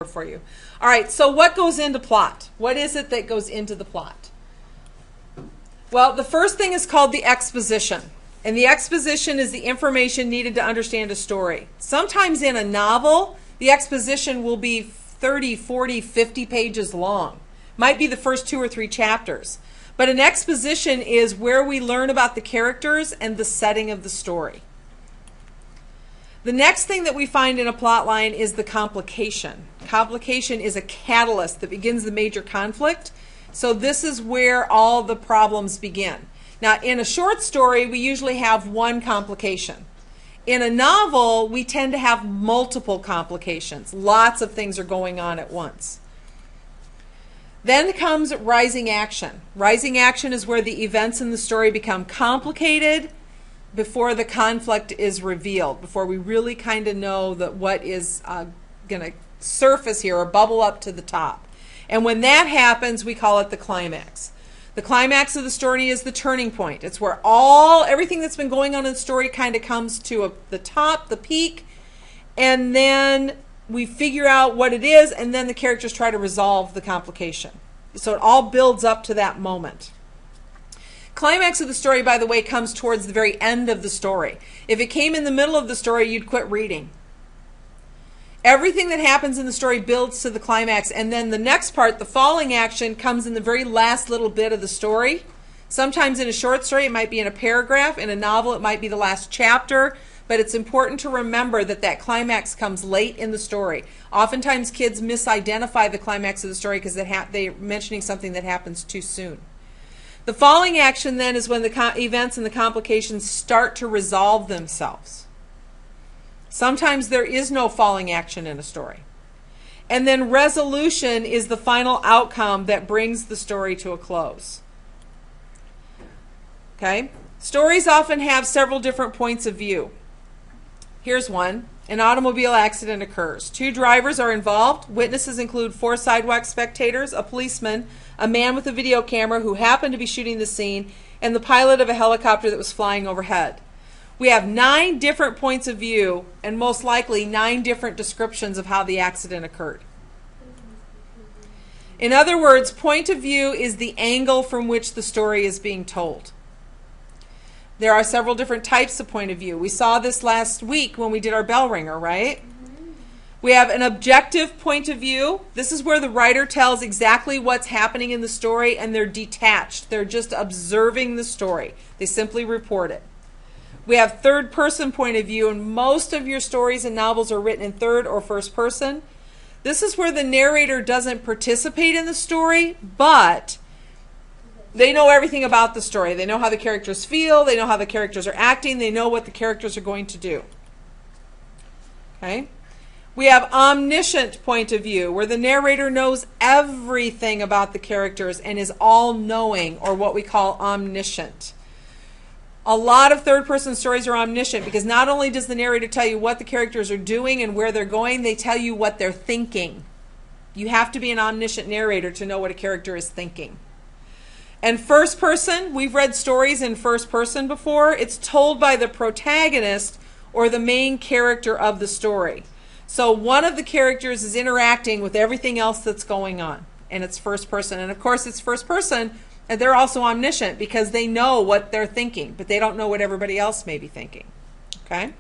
for you. All right, so what goes into plot? What is it that goes into the plot? Well, the first thing is called the exposition. And the exposition is the information needed to understand a story. Sometimes in a novel, the exposition will be 30, 40, 50 pages long. Might be the first 2 or 3 chapters. But an exposition is where we learn about the characters and the setting of the story. The next thing that we find in a plot line is the complication. Complication is a catalyst that begins the major conflict. So this is where all the problems begin. Now, in a short story, we usually have one complication. In a novel, we tend to have multiple complications. Lots of things are going on at once. Then comes rising action. Rising action is where the events in the story become complicated before the conflict is revealed, before we really kind of know that what is going to surface here or bubble up to the top. And when that happens, we call it the climax. The climax of the story is the turning point. It's where everything that's been going on in the story kind of comes to the top, the peak, and then we figure out what it is, and then the characters try to resolve the complication. So it all builds up to that moment. Climax of the story, by the way, comes towards the very end of the story. If it came in the middle of the story, you'd quit reading. Everything that happens in the story builds to the climax, and then the next part, the falling action, comes in the very last little bit of the story. Sometimes in a short story, it might be in a paragraph. In a novel, it might be the last chapter. But it's important to remember that that climax comes late in the story. Oftentimes, kids misidentify the climax of the story because they're mentioning something that happens too soon. The falling action, then, is when the events and the complications start to resolve themselves. Sometimes there is no falling action in a story. And then resolution is the final outcome that brings the story to a close. Okay? Stories often have several different points of view. Here's one. An automobile accident occurs. 2 drivers are involved. Witnesses include 4 sidewalk spectators, a policeman, a man with a video camera who happened to be shooting the scene, and the pilot of a helicopter that was flying overhead. We have 9 different points of view, and most likely 9 different descriptions of how the accident occurred. In other words, point of view is the angle from which the story is being told. There are several different types of point of view. We saw this last week when we did our bell ringer, right? We have an objective point of view. This is where the writer tells exactly what's happening in the story, and they're detached. They're just observing the story. They simply report it. We have third person point of view, and most of your stories and novels are written in third or first person. This is where the narrator doesn't participate in the story, but they know everything about the story. They know how the characters feel. They know how the characters are acting. They know what the characters are going to do. Okay? We have omniscient point of view, where the narrator knows everything about the characters and is all-knowing, or what we call omniscient. A lot of third-person stories are omniscient because not only does the narrator tell you what the characters are doing and where they're going, they tell you what they're thinking. You have to be an omniscient narrator to know what a character is thinking. And first person, we've read stories in first person before. It's told by the protagonist or the main character of the story. So one of the characters is interacting with everything else that's going on, and it's first person. And of course, it's first person, and they're also omniscient because they know what they're thinking, but they don't know what everybody else may be thinking. Okay?